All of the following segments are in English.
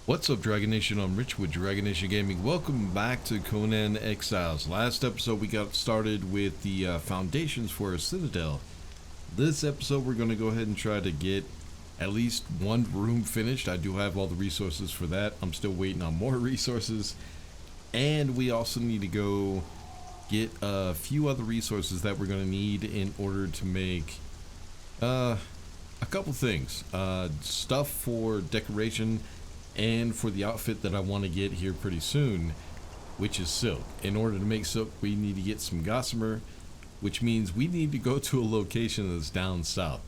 What's up, Dragon Nation? I'm Rich with Dragon Nation Gaming. Welcome back to Conan Exiles. Last episode we got started with the foundations for a citadel. This episode we're going to go ahead and try to get at least one room finished. I do have all the resources for that. I'm still waiting on more resources. And we also need to go get a few other resources that we're going to need in order to make a couple things. Stuff for decoration and for the outfit that I want to get here pretty soon, which is silk. In order to make silk, we need to get some gossamer, which means we need to go to a location that's down south.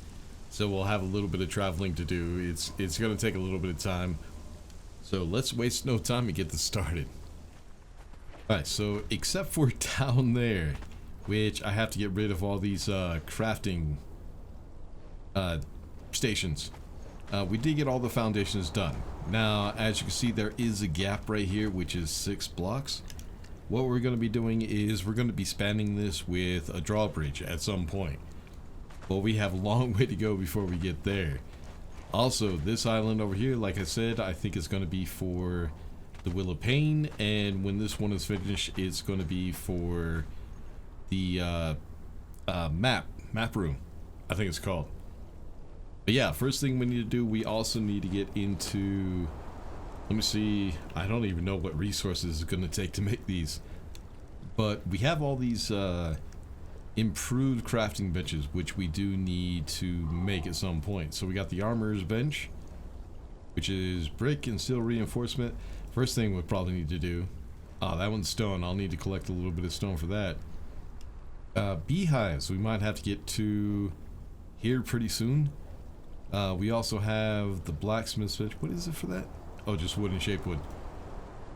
So we'll have a little bit of traveling to do. It's going to take a little bit of time. So let's waste no time and get this started. Alright, so except for down there, which I have to get rid of all these crafting stations. We did get all the foundations done. Now, as you can see, there is a gap right here, which is 6 blocks. What we're going to be doing is we're going to be spanning this with a drawbridge at some point. But we have a long way to go before we get there. Also, this island over here, like I said, I think is going to be for the Wheel of Pain. And when this one is finished, it's going to be for the map room, I think it's called. But yeah, first thing we need to do, we also need to get into, let me see, I don't even know what resources it's going to take to make these. But we have all these improved crafting benches, which we do need to make at some point. So we got the armorer's bench, which is brick and steel reinforcement. First thing we'll probably need to do, that one's stone. I'll need to collect a little bit of stone for that. Beehives, we might have to get to here pretty soon. We also have the blacksmith's bench. What is it for that? Oh, just wood and shaped wood.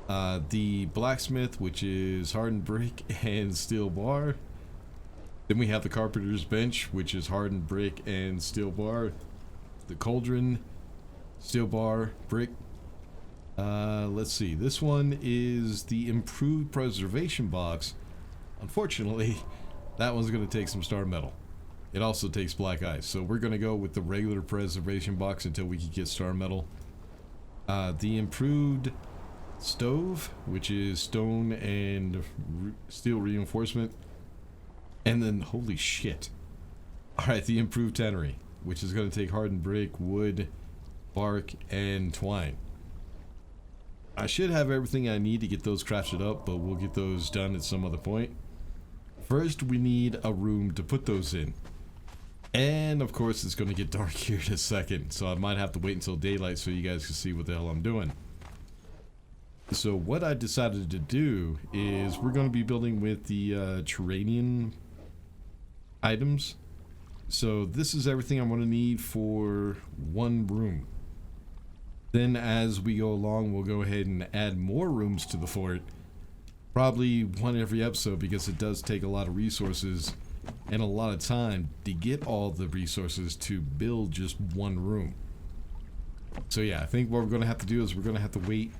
The blacksmith, which is hardened brick and steel bar. Then we have the carpenter's bench, which is hardened brick and steel bar. The cauldron, steel bar, brick. Let's see. This one is the improved preservation box. Unfortunately, that one's going to take some star metal. It also takes black ice, so we're going to go with the regular preservation box until we can get star metal. The improved stove, which is stone and steel reinforcement. And then, holy shit. Alright, the improved tannery, which is going to take hardened brick, wood, bark, and twine. I should have everything I need to get those crafted up, but we'll get those done at some other point. First, we need a room to put those in. And of course it's going to get dark here in a second, so I might have to wait until daylight so you guys can see what the hell I'm doing. So what I decided to do is we're going to be building with the Turanian items. So this is everything I'm going to need for one room. Then as we go along, we'll go ahead and add more rooms to the fort. Probably one every episode, because it does take a lot of resources and a lot of time to get all the resources to build just one room. So yeah, I think what we're going to have to do is we're going to have to wait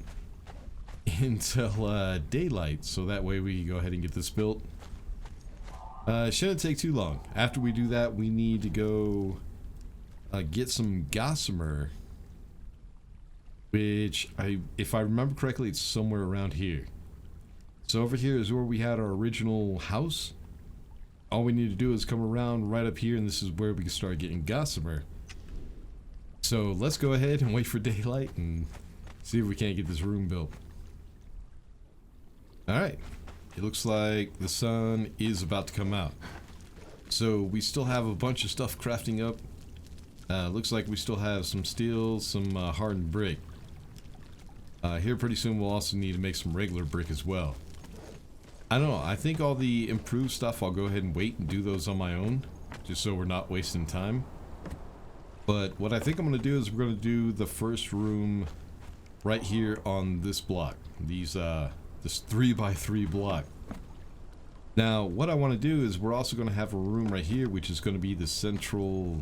until daylight, so that way we can go ahead and get this built. It shouldn't take too long. After we do that, we need to go get some gossamer, which if I remember correctly, it's somewhere around here. So over here is where we had our original house. All we need to do is come around right up here, and this is where we can start getting gossamer. So let's go ahead and wait for daylight and see if we can't get this room built. Alright, it looks like the sun is about to come out. So we still have a bunch of stuff crafting up. Looks like we still have some steel, some hardened brick. Here pretty soon we'll also need to make some regular brick as well. I don't know, I think all the improved stuff I'll go ahead and wait and do those on my own, just so we're not wasting time. But what I think I'm going to do is we're going to do the first room right here on this block. This 3x3 block. Now what I want to do is we're also going to have a room right here, which is going to be the central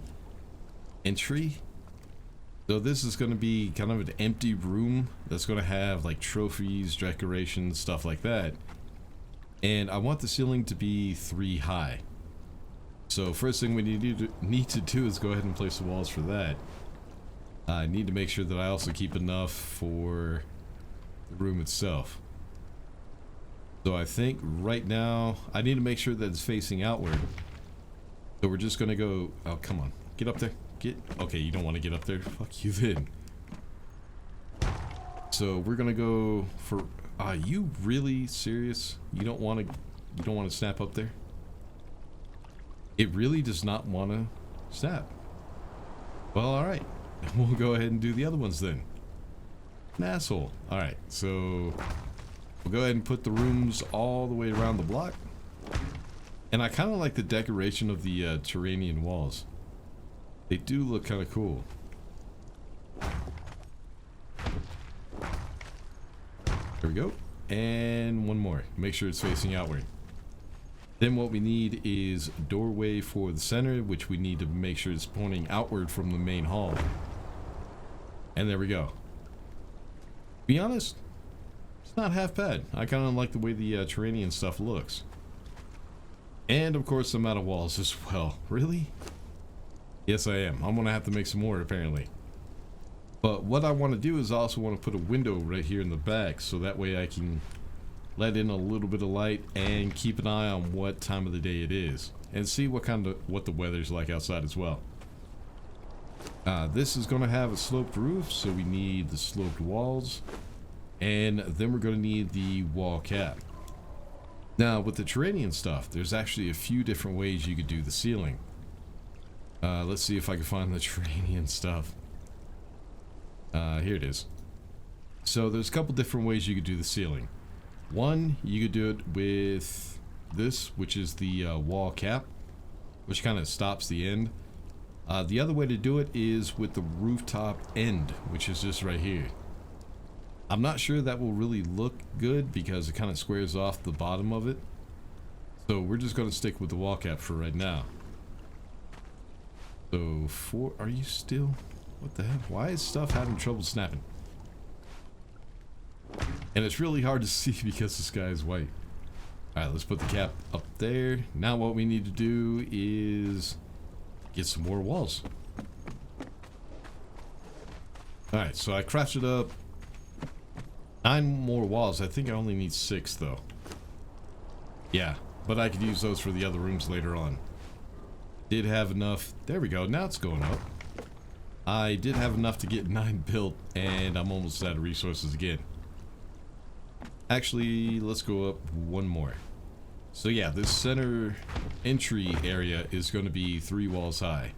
entry. So this is going to be kind of an empty room that's going to have like trophies, decorations, stuff like that. And I want the ceiling to be 3 high. So first thing we need to do is go ahead and place the walls for that. I need to make sure that I also keep enough for the room itself. So I think right now I need to make sure that it's facing outward. So we're just gonna go. Oh, come on, get up there. Get. Okay, you don't want to get up there. Fuck you then. So we're gonna go for. Are you really serious? You don't want to. You don't want to snap up there. It really does not want to snap. Well, all right. We'll go ahead and do the other ones then. An asshole. All right. So we'll go ahead and put the rooms all the way around the block. And I kind of like the decoration of the Turanian walls. They do look kind of cool. There we go. And one more. Make sure it's facing outward. Then what we need is a doorway for the center, which we need to make sure it's pointing outward from the main hall. And there we go. Be honest, it's not half bad. I kind of like the way the Turanian stuff looks. And of course I'm out of walls as well. Really? Yes, I am. I'm gonna have to make some more apparently. But what I want to do is I also want to put a window right here in the back, so that way I can let in a little bit of light and keep an eye on what time of the day it is, and see what the weather's like outside as well. This is going to have a sloped roof, so we need the sloped walls, and then we're going to need the wall cap. Now with the Turanian stuff, there's actually a few different ways you could do the ceiling. Let's see if I can find the Turanian stuff. Here it is. So there's a couple different ways you could do the ceiling. One, you could do it with this, which is the wall cap, which kind of stops the end. The other way to do it is with the rooftop end, which is just right here. I'm not sure that will really look good because it kind of squares off the bottom of it. So we're just going to stick with the wall cap for right now. So are you still? What the hell? Why is stuff having trouble snapping? And it's really hard to see because the sky is white. Alright, let's put the cap up there. Now what we need to do is get some more walls. Alright, so I crafted up 9 more walls. I think I only need 6 though. Yeah, but I could use those for the other rooms later on. Did have enough. There we go. Now it's going up. I did have enough to get 9 built, and I'm almost out of resources again. Actually, let's go up one more. So yeah, this center entry area is going to be 3 walls high.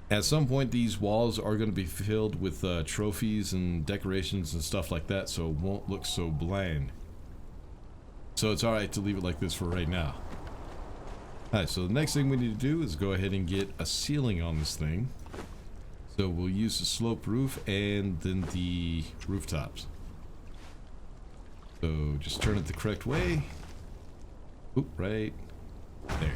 At some point, these walls are going to be filled with trophies and decorations and stuff like that, so it won't look so bland. So it's alright to leave it like this for right now. Alright, so the next thing we need to do is go ahead and get a ceiling on this thing. So we'll use the sloped roof and then the rooftops. So just turn it the correct way. Oop, right there.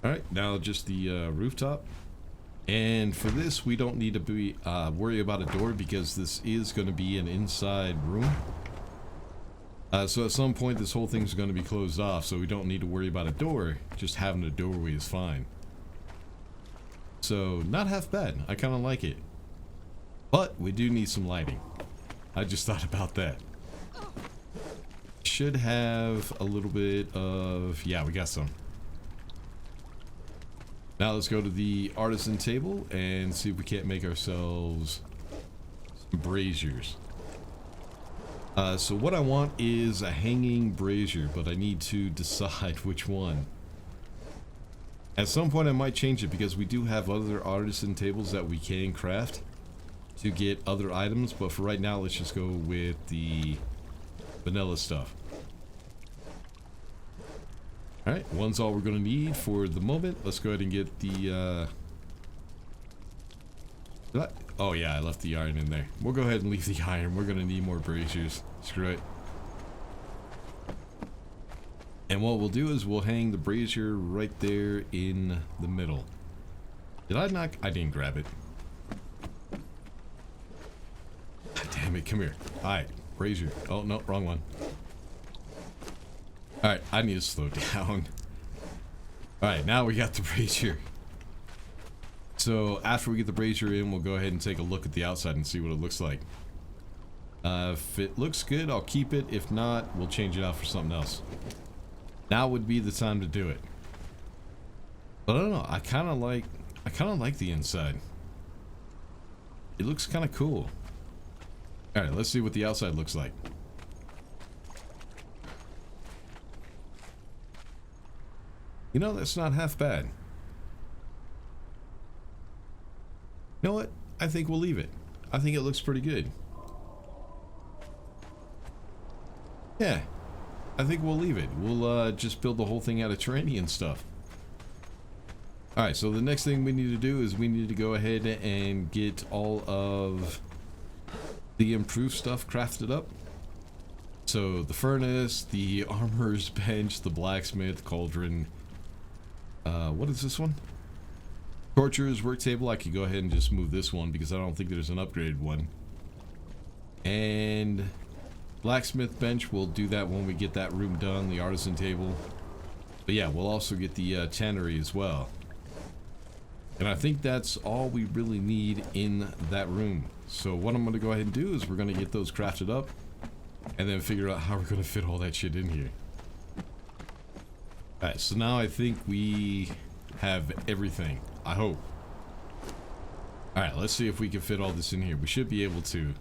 Alright, now just the rooftop. And for this, we don't need to be worry about a door because this is going to be an inside room. So at some point, this whole thing's going to be closed off, so we don't need to worry about a door. Just having a doorway is fine. So, not half bad. I kind of like it. But we do need some lighting. I just thought about that. Should have a little bit of... Yeah, we got some. Now let's go to the artisan table and see if we can't make ourselves some braziers. So what I want is a hanging brazier, but I need to decide which one. At some point I might change it because we do have other artisan tables that we can craft to get other items, but for right now let's just go with the vanilla stuff. Alright, one's all we're going to need for the moment. Let's go ahead and get the... Oh yeah, I left the iron in there. We'll go ahead and leave the iron. We're going to need more braziers. Screw it. And what we'll do is we'll hang the brazier right there in the middle. Did I not? I didn't grab it. Damn it, come here. Alright, brazier. Oh, no, wrong one. Alright, I need to slow down. Alright, now we got the brazier. So after we get the brazier in, we'll go ahead and take a look at the outside and see what it looks like. If it looks good, I'll keep it. If not, we'll change it out for something else. Now would be the time to do it. But I don't know, I kinda like the inside. It looks kinda cool. Alright, let's see what the outside looks like. You know, that's not half bad. You know what? I think we'll leave it. I think it looks pretty good. Yeah, I think we'll leave it. We'll just build the whole thing out of Terranian stuff. Alright, so the next thing we need to do is we need to go ahead and get all of the improved stuff crafted up. So the furnace, the armorer's bench, the blacksmith, cauldron. What is this one? Torturer's work table. I could go ahead and just move this one because I don't think there's an upgraded one. And blacksmith bench, we'll do that when we get that room done, the artisan table. But yeah, we'll also get the tannery as well. And I think that's all we really need in that room. So what I'm going to go ahead and do is we're going to get those crafted up and then figure out how we're going to fit all that shit in here. Alright, so now I think we have everything. I hope. Alright, let's see if we can fit all this in here. We should be able to,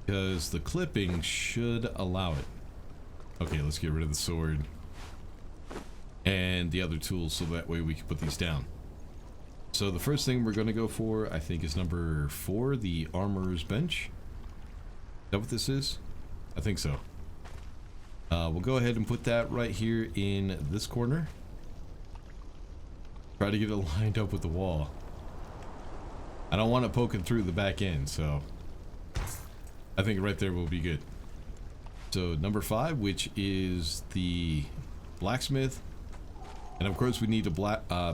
because the clipping should allow it. Okay, let's get rid of the sword and the other tools so that way we can put these down. So the first thing we're going to go for, I think, is number 4, the armorer's bench. Is that what this is? I think so. We'll go ahead and put that right here in this corner. Try to get it lined up with the wall. I don't want it poking through the back end, so I think right there will be good. So number 5, which is the blacksmith. And of course we need to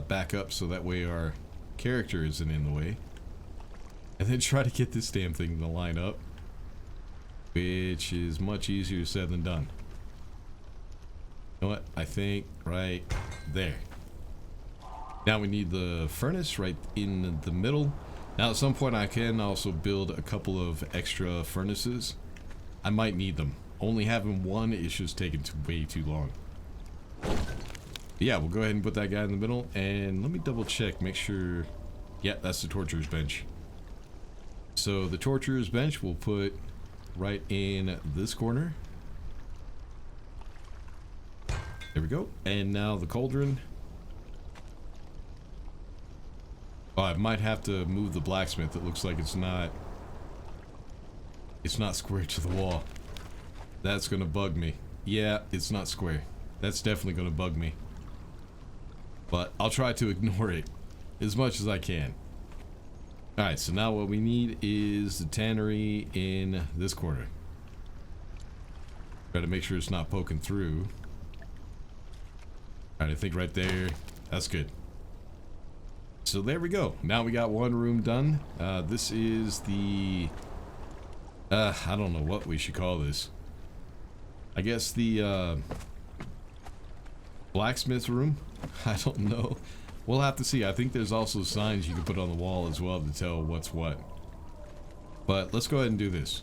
back up so that way our character isn't in the way. And then try to get this damn thing to line up, which is much easier said than done. You know what? I think right there. Now we need the furnace right in the middle. Now at some point I can also build a couple of extra furnaces. I might need them. Only having one is just taking way too long. Yeah, we'll go ahead and put that guy in the middle, and let me double check, make sure. Yeah, that's the torturer's bench. So the torturer's bench we'll put right in this corner. There we go. And now the cauldron. Oh, I might have to move the blacksmith. It looks like it's not square to the wall. That's gonna bug me. Yeah, it's not square. That's definitely gonna bug me. But I'll try to ignore it as much as I can. Alright, so now what we need is the tannery in this corner. Try to make sure it's not poking through. Alright, I think right there. That's good. So there we go. Now we got one room done. This is the... I don't know what we should call this. I guess the blacksmith room? I don't know. We'll have to see. I think there's also signs you can put on the wall as well to tell what's what. But let's go ahead and do this.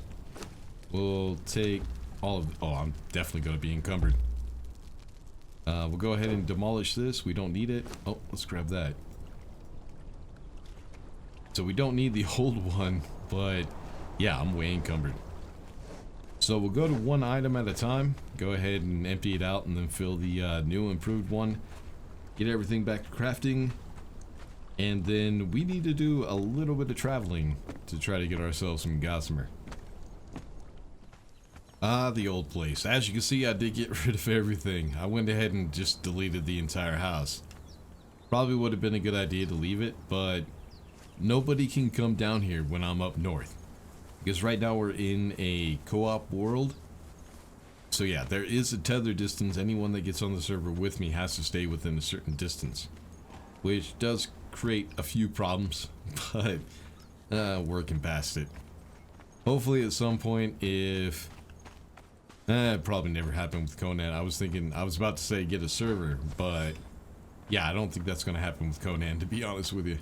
We'll take all of... Oh, I'm definitely going to be encumbered. We'll go ahead and demolish this. We don't need it. Oh, let's grab that. So we don't need the old one, but yeah, I'm way encumbered. So we'll go to one item at a time. Go ahead and empty it out and then fill the new improved one. Get everything back to crafting. And then we need to do a little bit of traveling to try to get ourselves some gossamer. Ah, the old place. As you can see, I did get rid of everything. I went ahead and just deleted the entire house. Probably would have been a good idea to leave it, but nobody can come down here when I'm up north. Because right now we're in a co-op world. So yeah, there is a tether distance. Anyone that gets on the server with me has to stay within a certain distance. Which does create a few problems, but working past it. Hopefully at some point if... it probably never happened with Conan. I was about to say get a server, but Yeah, I don't think that's going to happen with Conan, to be honest with you.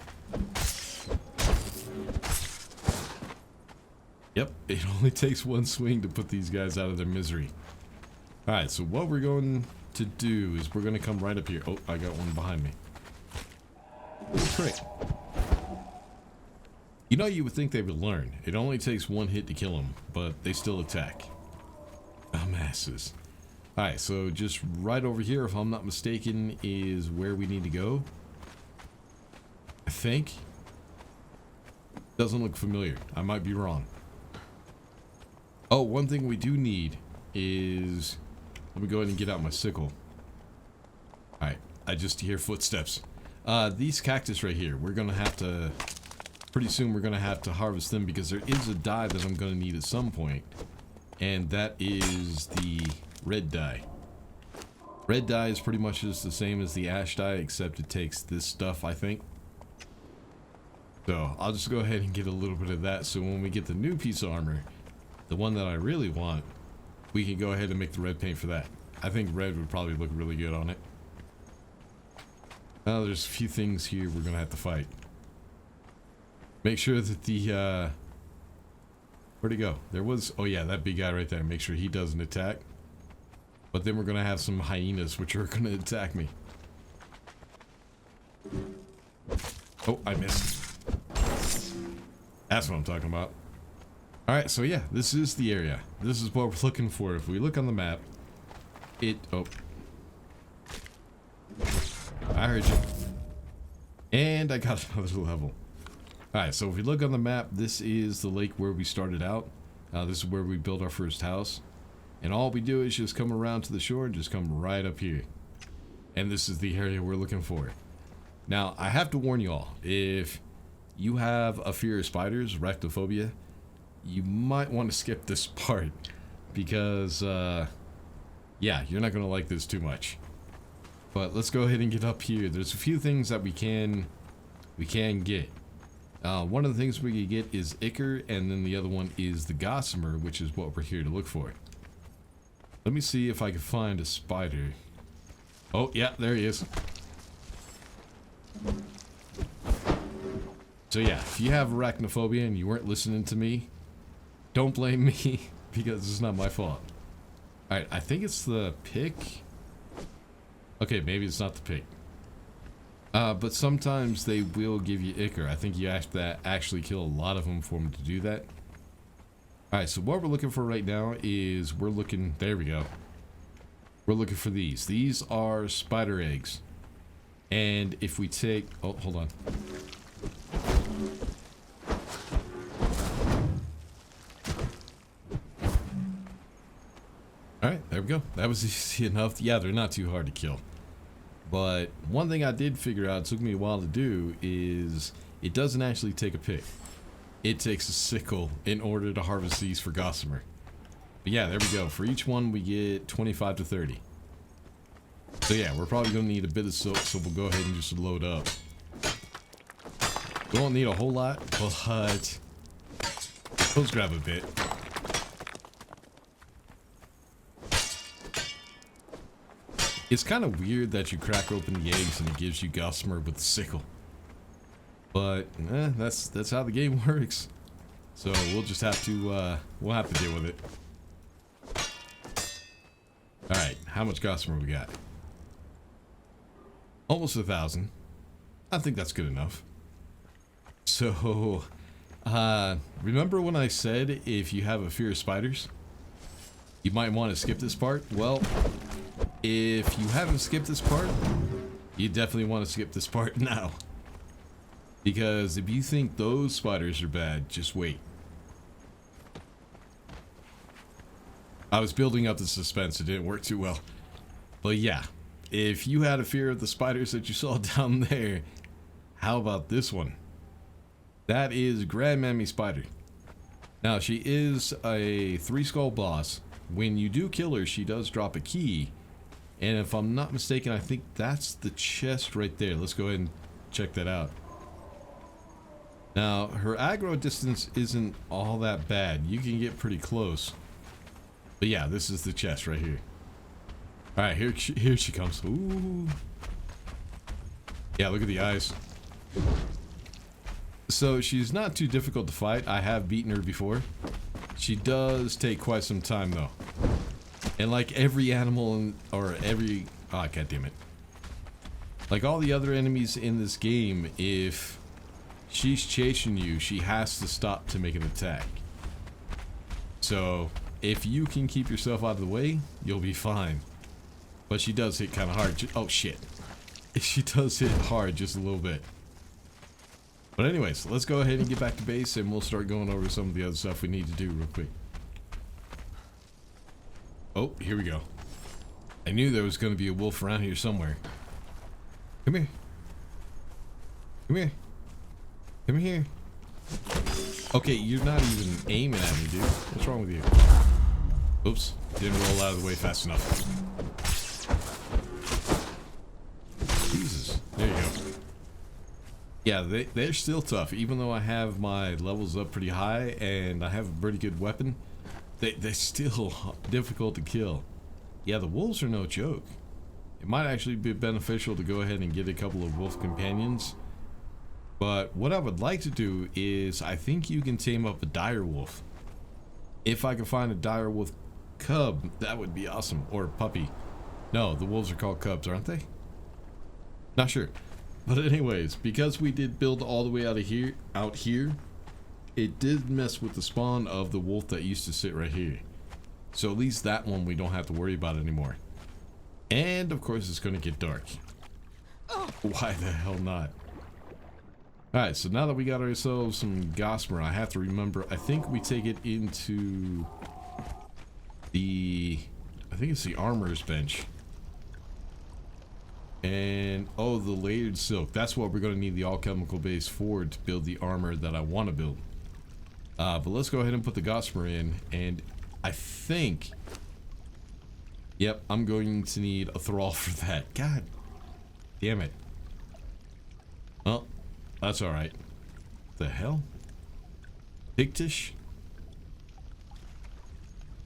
Yep, it only takes one swing to put these guys out of their misery. Alright, so what we're going to do is we're going to come right up here. Oh, I got one behind me. Trick. You know, you would think they would learn. It only takes one hit to kill them, but they still attack. Dumbasses. Alright, so just right over here, if I'm not mistaken, is where we need to go. I think. Doesn't look familiar. I might be wrong. Oh, one thing we do need is... Let me go ahead and get out my sickle. Alright, I just hear footsteps. These cactus right here, we're gonna have to... Pretty soon we're gonna have to harvest them because there is a dye that I'm gonna need at some point. And that is the red dye. Red dye is pretty much just the same as the ash dye, except it takes this stuff, I think. So, I'll just go ahead and get a little bit of that, so when we get the new piece of armor, the one that I really want, we can go ahead and make the red paint for that. I think red would probably look really good on it. Now, there's a few things here we're gonna have to fight. Make sure that the, where'd he go? There was, oh yeah, that big guy right there. Make sure he doesn't attack. But then we're gonna have some hyenas, which are gonna attack me. Oh, I missed. That's what I'm talking about. Alright, so yeah, this is the area. This is what we're looking for. If we look on the map, oh. I heard you. And I got another level. Alright, so if we look on the map, this is the lake where we started out. This is where we built our first house. And all we do is just come around to the shore and just come right up here. And this is the area we're looking for. Now, I have to warn you all, if you have a fear of spiders, arachnophobia, you might want to skip this part. Because, yeah, you're not going to like this too much. But let's go ahead and get up here. There's a few things that we can get. One of the things we can get is ichor, and then the other one is the gossamer, which is what we're here to look for. Let me see if I can find a spider. Oh, yeah, there he is. So yeah, if you have arachnophobia and you weren't listening to me, don't blame me, because it's not my fault. Alright, I think it's the pick. Okay, maybe it's not the pick. But sometimes they will give you ichor. I think you have to actually kill a lot of them for them to do that. Alright, so what we're looking for right now is we're looking... There we go. We're looking for these. These are spider eggs. And if we take... Oh, hold on. Alright, there we go. That was easy enough. Yeah, they're not too hard to kill. But one thing I did figure out, it took me a while to do, is it doesn't actually take a pick. It takes a sickle in order to harvest these for gossamer. But yeah, there we go. For each one, we get 25 to 30. So yeah, we're probably going to need a bit of silk, so we'll go ahead and just load up. We won't need a whole lot, but let's grab a bit. It's kind of weird that you crack open the eggs and it gives you gossamer with the sickle. But that's how the game works. So we'll just have to we'll have to deal with it. All right, how much gossamer we got? Almost 1,000. I think that's good enough. So, remember when I said if you have a fear of spiders, you might want to skip this part? Well, if you haven't skipped this part, you definitely want to skip this part now. Because if you think those spiders are bad, just wait. I was building up the suspense, it didn't work too well. But yeah, if you had a fear of the spiders that you saw down there, how about this one? That is Grandmammy Spider. Now, she is a 3-skull boss. When you do kill her, she does drop a key. And if I'm not mistaken, I think that's the chest right there. Let's go ahead and check that out. Now, her aggro distance isn't all that bad. You can get pretty close. But yeah, this is the chest right here. Alright, here she comes. Ooh. Yeah, look at the eyes. So she's not too difficult to fight. I have beaten her before. She does take quite some time though. And like every animal or every... Oh, god damn it. Like all the other enemies in this game, if she's chasing you, she has to stop to make an attack. So if you can keep yourself out of the way, you'll be fine. But she does hit kind of hard. Oh shit. She does hit hard just a little bit. But anyways, let's go ahead and get back to base and we'll start going over some of the other stuff we need to do real quick. Oh, here we go. I knew there was going to be a wolf around here somewhere. Come here. Come here. Come here. Okay, you're not even aiming at me, dude. What's wrong with you? Oops. Didn't roll out of the way fast enough. Jesus. There you go. Yeah, they're still tough. Even though I have my levels up pretty high and I have a pretty good weapon, they're still difficult to kill. Yeah, the wolves are no joke. It might actually be beneficial to go ahead and get a couple of wolf companions. But what I would like to do is, I think you can tame up a dire wolf. If I can find a dire wolf cub, that would be awesome. Or puppy. No, the wolves are called cubs, aren't they? Not sure. But anyways, because we did build all the way out here, it did mess with the spawn of the wolf that used to sit right here. So at least that one we don't have to worry about anymore. And of course it's going to get dark. Why the hell not? Alright, so now that we got ourselves some gossamer, I have to remember, I think we take it into the... I think it's the armorer's bench. And, oh, the layered silk. That's what we're going to need the all-chemical base for to build the armor that I want to build. But let's go ahead and put the gossamer in, and I think... Yep, I'm going to need a thrall for that. God damn it. Well, that's alright. The hell? Pictish?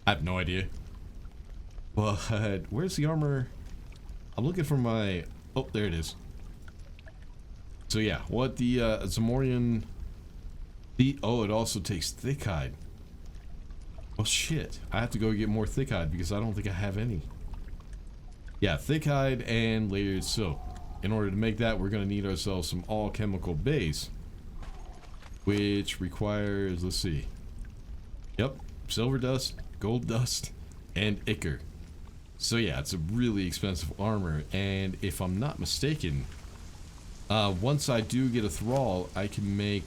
I have no idea. But where's the armor? I'm looking for my... Oh, there it is. So yeah, what the Zamorian... Oh, it also takes thick hide. Well, shit. I have to go get more thick hide because I don't think I have any. Yeah, thick hide and layered silk. In order to make that, we're going to need ourselves some all-chemical base. Which requires, let's see. Yep, silver dust, gold dust, and ichor. So yeah, it's a really expensive armor. And if I'm not mistaken, once I do get a thrall, I can make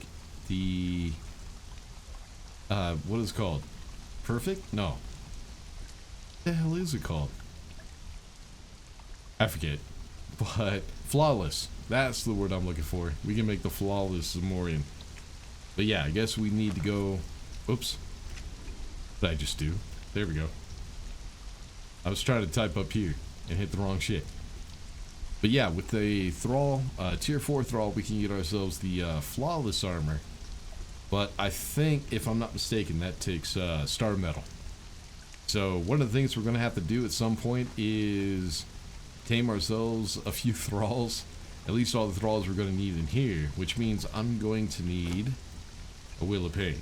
the... what is it called? Perfect? No. What the hell is it called? I forget. But flawless. That's the word I'm looking for. We can make the flawless Zamorian. But yeah, I guess we need to go... Oops. What did I just do? There we go. I was trying to type up here and hit the wrong shit. But yeah, with the thrall, tier 4 thrall, we can get ourselves the flawless armor. But I think, if I'm not mistaken, that takes star metal. So one of the things we're going to have to do at some point is tame ourselves a few thralls. At least all the thralls we're going to need in here, which means I'm going to need a wheel of pain.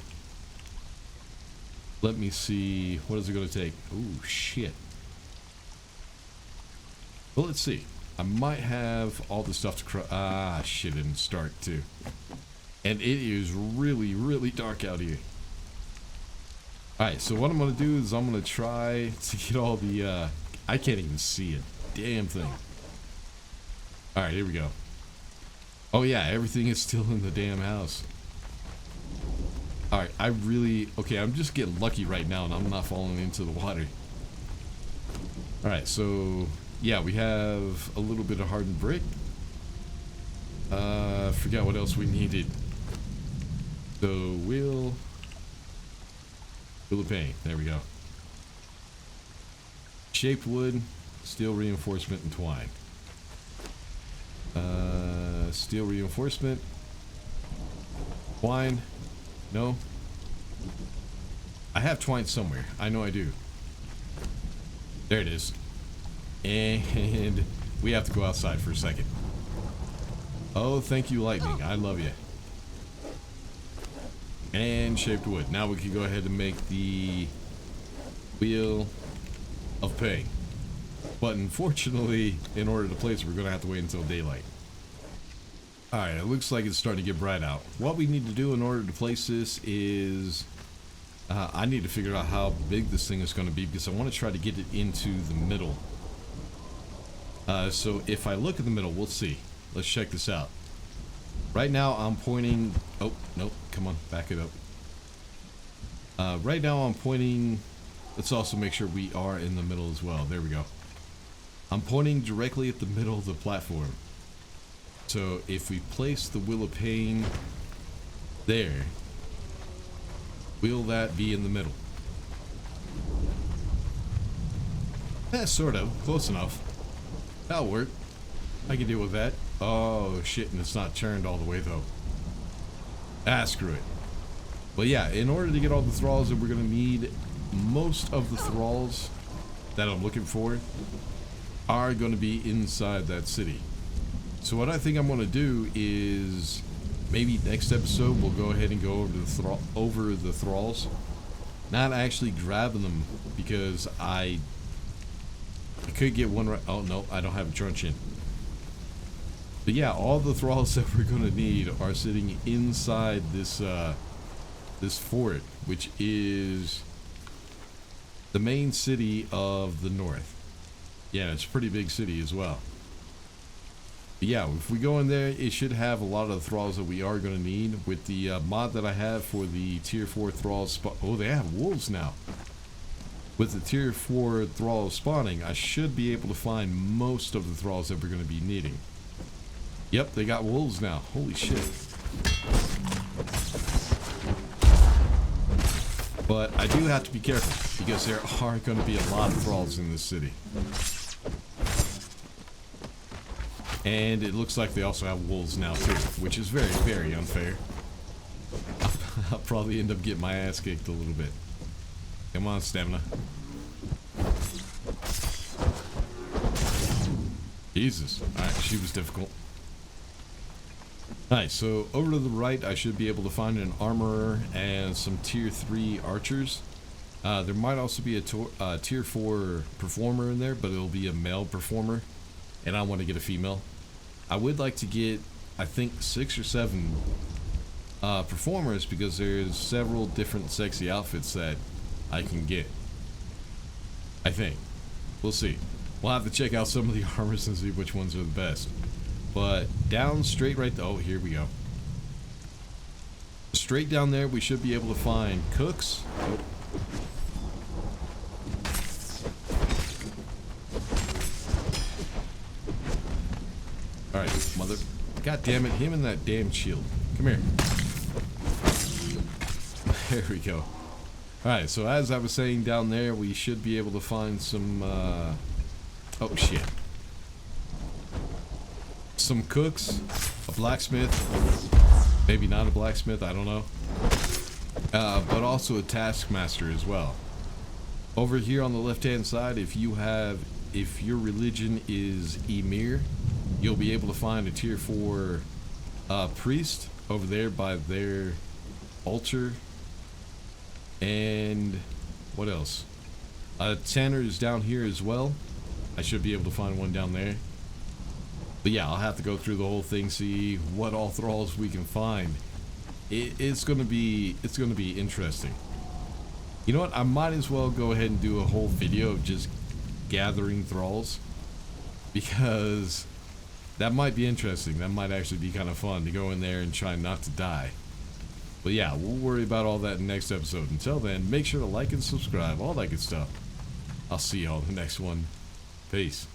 Let me see, what is it going to take? Oh shit. Well, let's see. I might have all the stuff to ah, shit, it didn't start too. And it is really, really dark out here. Alright, so what I'm going to do is I'm going to try to get all the, I can't even see a damn thing. Alright, here we go. Oh yeah, everything is still in the damn house. Alright, okay, I'm just getting lucky right now and I'm not falling into the water. Alright, so, yeah, we have a little bit of hardened brick. Forgot what else we needed. So, wheel of paint, there we go. Shaped wood, steel reinforcement, and twine. Steel reinforcement. Twine. No. I have twine somewhere. I know I do. There it is. And we have to go outside for a second. Oh, thank you, lightning. I love you. And shaped wood. Now we can go ahead and make the wheel of pain. But unfortunately, in order to place it, we're going to have to wait until daylight. Alright, it looks like it's starting to get bright out. What we need to do in order to place this is... I need to figure out how big this thing is going to be, because I want to try to get it into the middle. So if I look at the middle, we'll see. Let's check this out. Right now I'm pointing... Oh, nope. Come on, back it up. Right now I'm pointing... Let's also make sure we are in the middle as well. There we go. I'm pointing directly at the middle of the platform. So if we place the Wheel of Pain there, will that be in the middle? Sort of. Close enough. That'll work. I can deal with that. Oh shit, and it's not turned all the way though. Screw it. But yeah, in order to get all the thralls that we're gonna need, most of the thralls that I'm looking for are gonna be inside that city. So what I think I'm gonna do is maybe next episode we'll go ahead and go over the thralls. Not actually grabbing them, because I could get one right. Oh no, I don't have a truncheon. But yeah, all the thralls that we're gonna need are sitting inside this this fort, which is the main city of the north. Yeah, it's a pretty big city as well. But yeah, if we go in there, it should have a lot of the thralls that we are going to need. With the mod that I have for the tier 4 thralls oh, they have wolves now. With the tier 4 thralls spawning, I should be able to find most of the thralls that we're going to be needing. Yep, they got wolves now. Holy shit. But I do have to be careful, because there are going to be a lot of thralls in this city. And it looks like they also have wolves now too, which is very, very unfair. I'll probably end up getting my ass kicked a little bit. Come on, stamina. Jesus. Alright, she was difficult. Alright, so over to the right, I should be able to find an armorer and some tier 3 archers. There might also be a tier 4 performer in there, but it'll be a male performer. And I want to get a female. I would like to get, I think, 6 or 7 performers, because there's several different sexy outfits that I can get. I think. We'll see. We'll have to check out some of the armors and see which ones are the best. But down straight right... Oh, here we go. Straight down there, we should be able to find cooks. Oh. Alright, mother... God damn it, him and that damn shield. Come here. There we go. Alright, so as I was saying, down there, we should be able to find some, oh, shit. Some cooks, a blacksmith, maybe not a blacksmith, I don't know. But also a taskmaster as well. Over here on the left-hand side, if your religion is Emir, you'll be able to find a tier 4 priest over there by their altar. And what else? Tanner is down here as well. I should be able to find one down there. But yeah, I'll have to go through the whole thing, see what all thralls we can find. It's gonna be interesting. You know what? I might as well go ahead and do a whole video of just gathering thralls, because that might be interesting. That might actually be kind of fun to go in there and try not to die. But yeah, we'll worry about all that in the next episode. Until then, make sure to like and subscribe, all that good stuff. I'll see y'all in the next one. Peace.